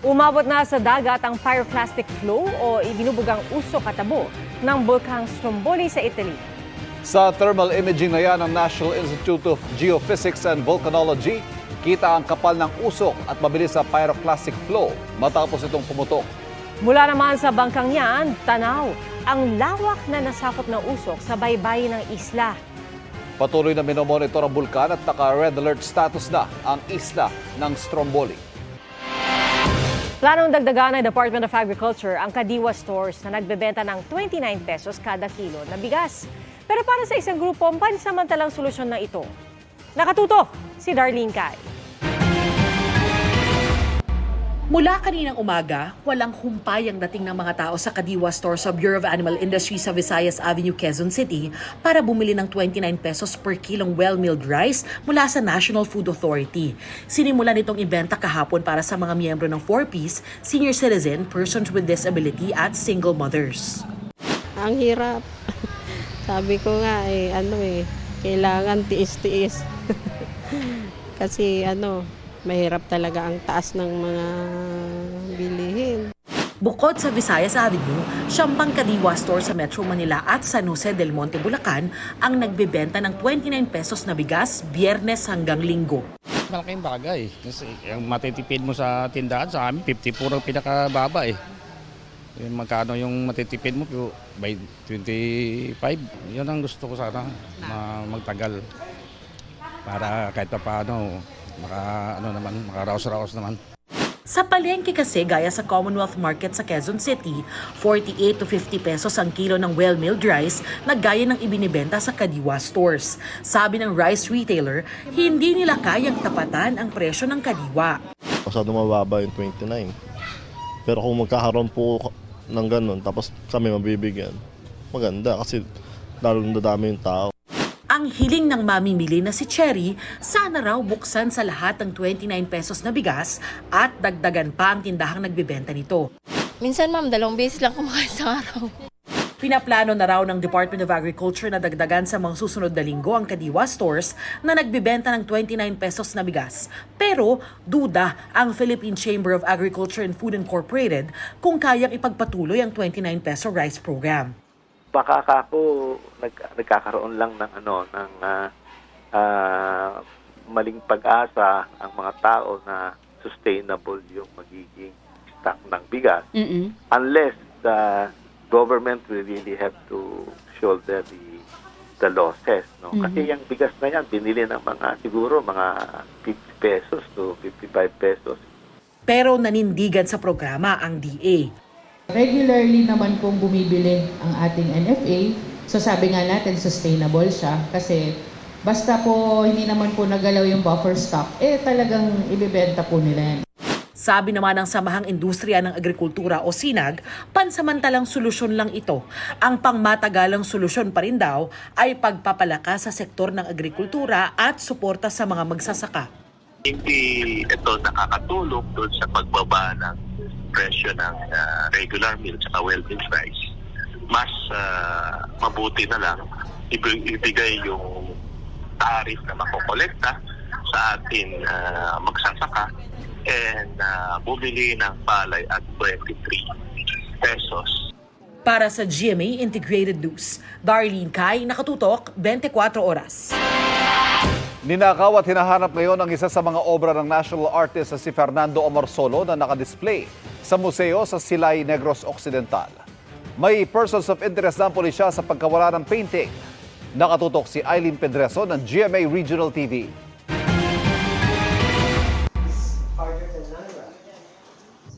Umabot na sa dagat ang pyroclastic flow o ibinubugang usok at tabo ng Bulkang Stromboli sa Italy. Sa thermal imaging na yan ng National Institute of Geophysics and Volcanology, kita ang kapal ng usok at mabilis sa pyroclastic flow matapos itong pumutok. Mula naman sa bangkang yan, tanaw ang lawak na nasakop ng usok sa baybayin ng isla. Patuloy na minomonitor ang bulkan at naka-red alert status na ang isla ng Stromboli. Planong dagdagan ng Department of Agriculture ang Kadiwa stores na nagbebenta ng 29 pesos kada kilo na bigas. Pero para sa isang grupo, pansamantalang solusyon na ito. Nakatuto si Darlene Kai. Mula kaninang umaga, walang humpay ang dating ng mga tao sa Kadiwa store sa Bureau of Animal Industry sa Visayas Avenue, Quezon City para bumili ng 29 pesos per kilong well-milled rice mula sa National Food Authority. Sinimulan itong ibenta kahapon para sa mga miyembro ng 4Ps, senior citizen, persons with disability at single mothers. Ang hirap. Sabi ko nga kailangan tiis-tiis. Kasi mahirap talaga ang taas ng mga bilihin. Bukod sa Visayas Avenue, 10 Kadiwa store sa Metro Manila at San Jose del Monte, Bulacan ang nagbebenta ng 29 pesos na bigas Biyernes hanggang Linggo. Malaking bagay. Kasi ang matitipid mo sa tindahan, sa amin 54 ang pinakababa eh. Magkano yung matitipid mo by 25? Yun ang gusto ko sana, magtagal. Para kahit pa paano, makaraos-raos naman. Sa palengke kasi, gaya sa Commonwealth Market sa Quezon City, 48 to 50 pesos ang kilo ng well-milled rice na gaya ng ibinibenta sa Kadiwa stores. Sabi ng rice retailer, hindi nila kayang tapatan ang presyo ng Kadiwa. Masyado mababa yung 29. Pero kung magkakaroon po ng ganun, tapos kami mabibigyan, maganda kasi lalong dadami yung tao. Ang hiling ng mamimili na si Cherry, sana raw buksan sa lahat ng 29 pesos na bigas at dagdagan pa ang tindahang nagbebenta nito. Minsan ma'am, 2 beses lang kumakain sa araw. Pinaplano na raw ng Department of Agriculture na dagdagan sa mga susunod na linggo ang Kadiwa stores na nagbebenta ng 29 pesos na bigas. Pero duda ang Philippine Chamber of Agriculture and Food Incorporated kung kayang ipagpatuloy ang 29 peso rice program. Baka ako nagkakaroon lang ng maling pag-asa ang mga tao na sustainable yung magiging stock ng bigas. Unless the government will really have to shoulder the losses, no? Kasi yung bigas na yan binili ng siguro mga 50 pesos to 55 pesos. Pero nanindigan sa programa ang DA. Regularly naman pong bumibili ang ating NFA. So sabi nga natin, sustainable siya. Kasi basta po hindi naman po nagalaw yung buffer stock, talagang ibibenta po nila yan. Sabi naman ng Samahang Industriya ng Agrikultura o SINAG, pansamantalang solusyon lang ito. Ang pangmatagalang solusyon pa rin daw ay pagpapalakas sa sektor ng agrikultura at suporta sa mga magsasaka. Hindi ito nakakatulong doon sa pagbaba ng presyo ng regular meal at well-milled rice. Mas mabuti na lang ibigay yung tarif na makokolekta sa atin magsasaka and bumili ng palay at 23 pesos. Para sa GMA Integrated News, Darlene Kai, Nakatutok, 24 Oras. Ninakaw at hinahanap ngayon ang isa sa mga obra ng national artist na si Fernando Omarsolo na nakadisplay sa museo sa Silay, Negros Occidental. May persons of interest na ang pulisya sa pagkawala ng painting. Nakatutok si Eileen Pedreso ng GMA Regional TV.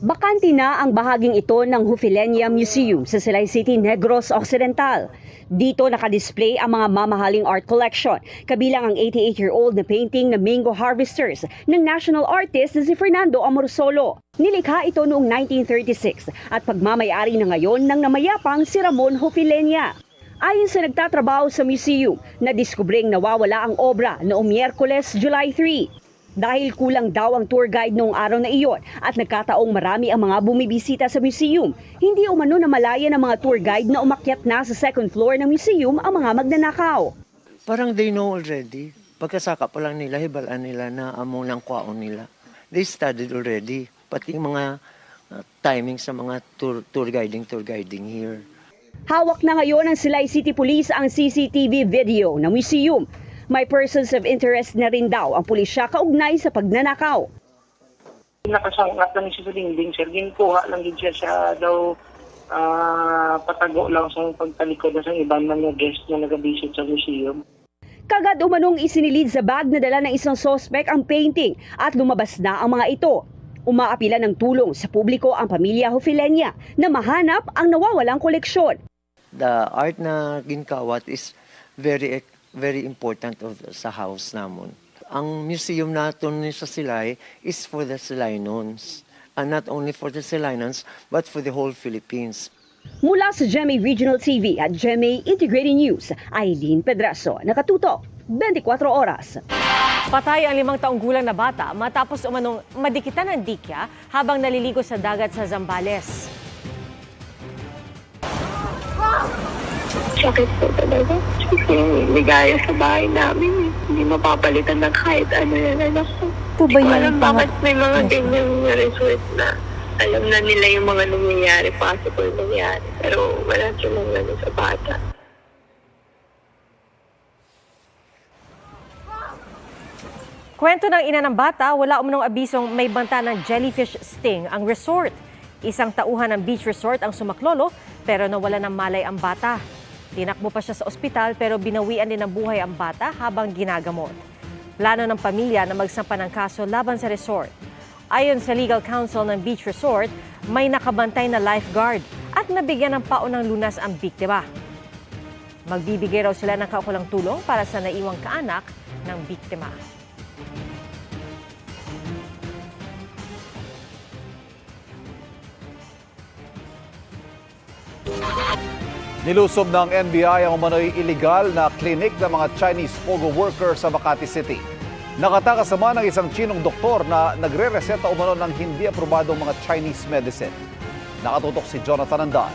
Bakante na ang bahaging ito ng Hufilenia Museum sa Silay City, Negros Occidental. Dito nakadisplay ang mga mamahaling art collection, kabilang ang 88-year-old na painting na Mango Harvesters ng national artist na si Fernando Omarsolo. Nilikha ito noong 1936 at pagmamayari na ngayon ng namayapang si Ramon Hufilenia. Ayon sa nagtatrabaho sa museum, nadiskubreng nawawala ang obra noong Miyerkules, July 3. Dahil kulang daw ang tour guide noong araw na iyon at nagkataong marami ang mga bumibisita sa museum, hindi umano na malaya ng mga tour guide na umakyat na sa second floor ng museum ang mga magnanakaw. Parang they know already. Pagkasaka pa lang nila, hibalaan nila na among ng kwaon nila. They studied already. Pati mga timing sa mga tour guiding here. Hawak na ngayon ng Silay City Police ang CCTV video ng museum. May persons of interest na rin daw ang pulisya kaugnay sa pagnanakaw. Nakasangat lang siya sa dingding, sir. Ginkuha lang din siya daw patago lang sa pagtalikod na sa ibang mga guest na nag-visit sa museum. Kagad umanong isinilid sa bag na dala ng isang suspect ang painting at lumabas na ang mga ito. Umaapila ng tulong sa publiko ang pamilya Hufilenya na mahanap ang nawawalang koleksyon. The art na ginkawat is very important sa house namon. Ang museum naton sa Silay is for the Silaynons. And not only for the Silaynons, but for the whole Philippines. Mula sa GMA Regional TV at GMA Integrated News, Aileen Pedraso, nakatutok 24 oras. Patay ang 5 taong gulang na bata matapos umanong madikitan ng dikya habang naliligo sa dagat sa Zambales. Sakit po talaga. Yung ligaya sa bahay namin. Hindi mapapalitan ng kahit ano yan, anak ko. Hindi ko alam bakit may mga ganyang resort na alam na nila yung mga nangyayari, possible nangyari. Pero wala silang gano'n sa bata. Kwento ng ina ng bata, wala umanong abisong may banta ng jellyfish sting ang resort. Isang tauhan ng beach resort ang sumaklolo pero nawala ng malay ang bata. Tinakbo pa siya sa ospital pero binawian din ng buhay ang bata habang ginagamot. Plano ng pamilya na magsampa ng kaso laban sa resort. Ayon sa legal counsel ng beach resort, may nakabantay na lifeguard at nabigyan ng paunang lunas ang biktima. Magbibigay raw sila ng kaukulang tulong para sa naiwang kaanak ng biktima. Nilusob ng NBI ang umano'y illegal na clinic ng mga Chinese pogo workers sa Makati City. Nakatakas naman ng isang Chinong doktor na nagre-reseta umano ng hindi aprobadong mga Chinese medicine. Nakatutok si Jonathan Andal.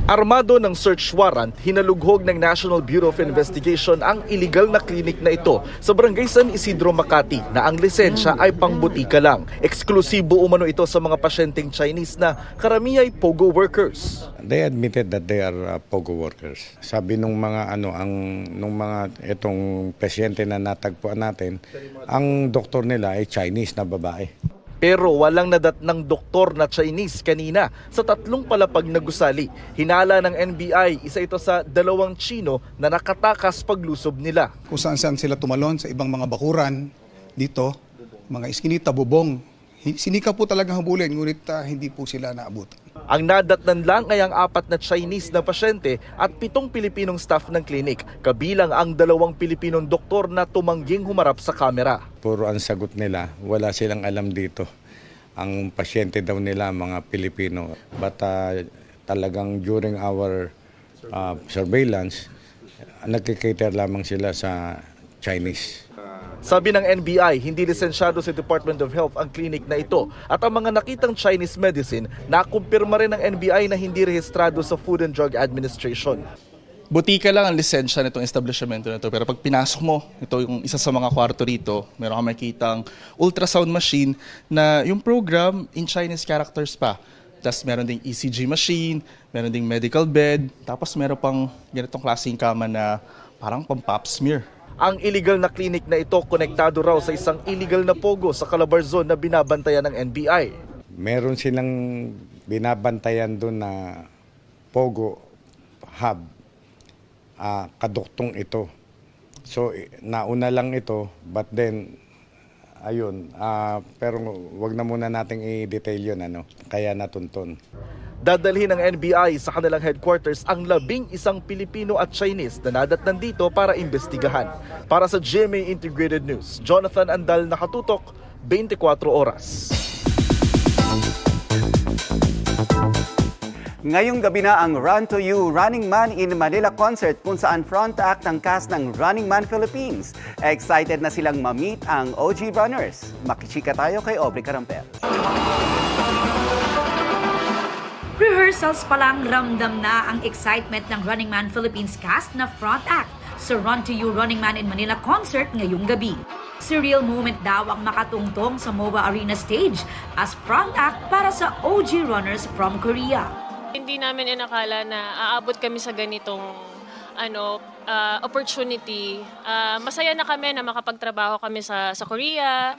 Armado ng search warrant, hinalughog ng National Bureau of Investigation ang illegal na klinik na ito sa Barangay San Isidro, Makati na ang lisensya ay pangbutika lang. Eksklusibo umano ito sa mga pasyenteng Chinese na karamihan ay pogo workers. They admitted that they are pogo workers. Sabi nung mga itong pasyente na natagpuan natin, ang doktor nila ay Chinese na babae. Pero walang nadatnang doktor na Chinese kanina sa 3 palapag na gusali. Hinala ng NBI, isa ito sa 2 Chino na nakatakas paglusob nila. Kung saan sila tumalon sa ibang mga bakuran dito, mga iskinita, bubong. Sinika po talagang habulin, ngunit hindi po sila naabot. Ang nadatnan lang ay ang 4 na Chinese na pasyente at 7 Pilipinong staff ng klinik, kabilang ang 2 Pilipinong doktor na tumangging humarap sa kamera. Puro ang sagot nila, wala silang alam dito. Ang pasyente daw nila mga Pilipino. But talagang during our surveillance, nagkikater lamang sila sa Chinese. Sabi ng NBI, hindi lisensyado sa Department of Health ang klinik na ito at ang mga nakitang Chinese medicine nakumpirma rin ng NBI na hindi rehistrado sa Food and Drug Administration. Butika lang ang lisensya nitong establishmento na ito pero pag pinasok mo, ito yung isa sa mga kwarto rito, meron kang makitang ultrasound machine na yung program in Chinese characters pa. Tapos meron ding ECG machine, meron ding medical bed, tapos meron pang ganitong klaseng kama na parang pang-pap smear. Ang illegal na klinik na ito konektado raw sa isang illegal na pogo sa Calabarzon na binabantayan ng NBI. Meron silang binabantayan doon na pogo hub, kaduktong ito. So nauna lang ito, but then ayun, pero wag na muna nating i-detail yun, kaya natunton. Dadalhin ng NBI sa kanilang headquarters ang 11 Pilipino at Chinese na nadatnan dito para imbestigahan. Para sa GMA Integrated News, Jonathan Andal, nakatutok 24 oras. Ngayong gabi na ang Run to You Running Man in Manila concert kung saan front act ang cast ng Running Man Philippines. Excited na silang ma-meet ang OG runners. Makichika tayo kay Aubrey Carampel. Rehearsals pa lang ramdam na ang excitement ng Running Man Philippines cast na front act sa Run to You Running Man in Manila concert ngayong gabi. Surreal moment daw ang makatungtong sa MOA Arena stage as front act para sa OG runners from Korea. Hindi namin inakala na aabot kami sa ganitong opportunity. Masaya na kami na makapagtrabaho kami sa Korea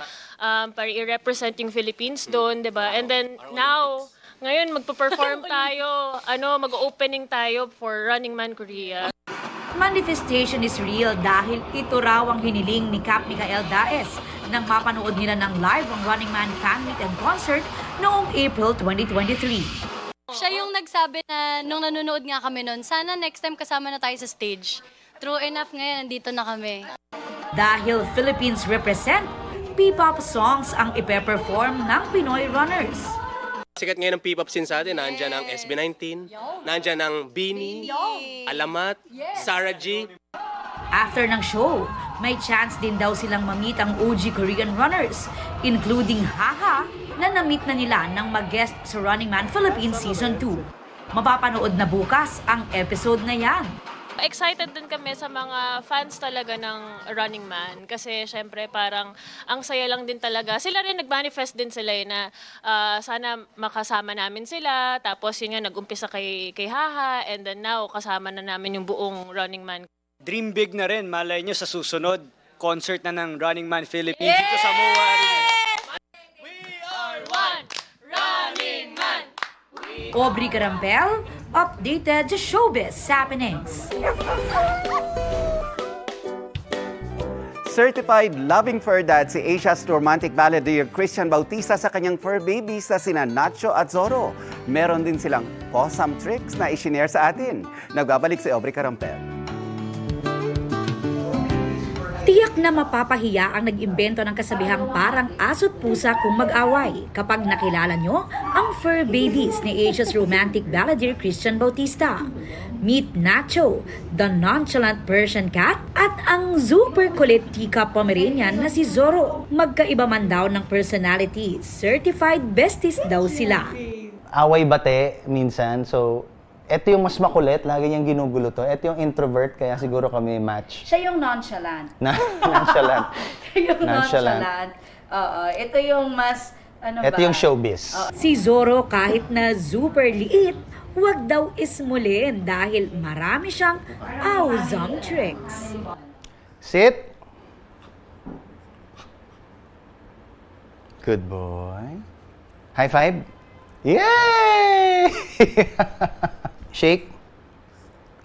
para i-represent yung Philippines doon, 'di ba? And then now, ngayon magpo-perform tayo, mag-opening tayo for Running Man Korea. Manifestation is real dahil ito raw ang hiniling ni Cap Micael Daes nang mapanood nila ng live ang Running Man fan meet and concert noong April 2023. Siya yung nagsabi na nung nanonood nga kami noon, sana next time kasama na tayo sa stage. True enough ngayon, nandito na kami. Dahil Philippines represent, P-pop songs ang ipe-perform ng Pinoy runners. Sikat ngayon ng P-pop scene sa atin. Nandiyan ang SB19, nandiyan ang Bini, Alamat, Sarah G. After ng show, may chance din daw silang mamit ang OG Korean runners, including Haha, na na-meet na nila nang mag-guest sa Running Man Philippines Season 2. Mapapanood na bukas ang episode na yan. Excited din kami sa mga fans talaga ng Running Man kasi syempre parang ang saya lang din talaga. Sila rin nag-manifest din sila na sana makasama namin sila. Tapos yun nga nag-umpisa kay Haha and then now kasama na namin yung buong Running Man. Dream big na rin, malay nyo sa susunod concert na ng Running Man Philippines dito sa MOA Arena. Aubrey Carampel, updated sa showbiz happenings. Certified loving fur dad si Asia's romantic balladeer Christian Bautista sa kanyang fur babies na sina Nacho at Zorro. Meron din silang awesome tricks na i-share sa atin. Nagbabalik si Aubrey Carampel. Tiyak na mapapahiya ang nag-imbento ng kasabihang parang aso't pusa kung mag-away kapag nakilala nyo ang fur babies ni Asia's romantic balladeer Christian Bautista. Meet Nacho, the nonchalant Persian cat, at ang super kulit teacup Pomeranian na si Zorro. Magkaiba man daw ng personality, certified besties daw sila. Away bate minsan, so ito yung mas makulit, lagi niyang ginugulo to. Ito yung introvert, kaya siguro kami match. Siya yung nonchalant. Nonchalant. Yung nonchalant. Ito yung mas, Ito yung showbiz. Si Zorro kahit na super liit, huwag daw ismulin dahil marami siyang awesome tricks. Sit. Good boy. High five. Yay! Shake.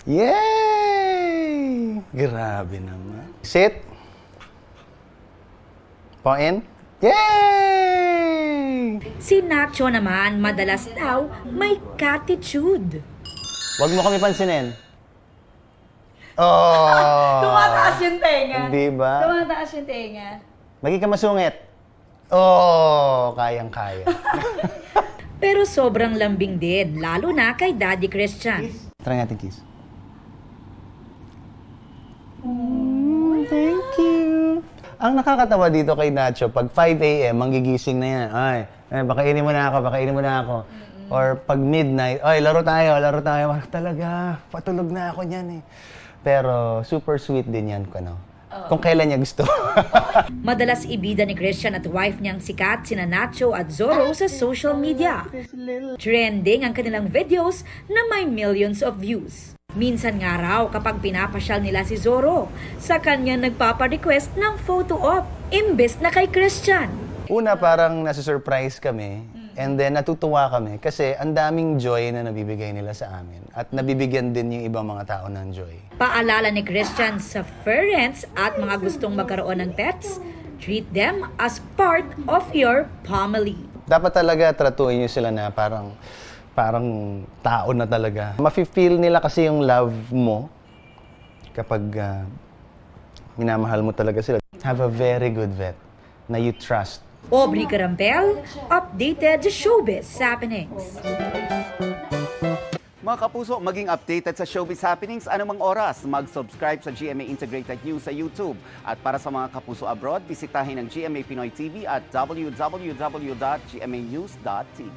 Yay! Grabe naman. Sit. Paw in. Yay! Si Nacho naman madalas daw may catitude. Huwag mo kami pansinin. Oh! Tumataas yung tenga. Diba? Tumataas yung tenga. Maging ka masungit. Oh! Kayang-kaya. Pero sobrang lambing din, lalo na kay Daddy Christian. Try natin kiss. Thank you. Ang nakakatawa dito kay Nacho, pag 5 a.m., manggigising na yan. Ay, bakainin mo na ako. Or pag midnight, ay, laro tayo. Talaga, patulog na ako niyan eh. Pero super sweet din yan, kung kailan niya gusto. Madalas ibida ni Christian at wife niyang sikat sina Nacho at Zorro sa social media. Trending ang kanilang videos na may millions of views. Minsan nga raw kapag pinapasyal nila si Zorro, sa kanya nagpapa-request ng photo op, imbes na kay Christian. Una, parang nasa-surprise kami. And then natutuwa kami kasi ang daming joy na nabibigay nila sa amin. At nabibigyan din yung ibang mga tao ng joy. Paalala ni Christian sa parents at mga gustong magkaroon ng pets, treat them as part of your family. Dapat talaga tratuin nyo sila na parang tao na talaga. Mafe-feel nila kasi yung love mo kapag minamahal mo talaga sila. Have a very good vet na you trust. Aubrey Carampel, updated sa showbiz happenings. Mga kapuso, maging updated sa showbiz happenings anumang oras. Mag-subscribe sa GMA Integrated News sa YouTube. At para sa mga kapuso abroad, bisitahin ang GMA Pinoy TV at www.gmanews.tv.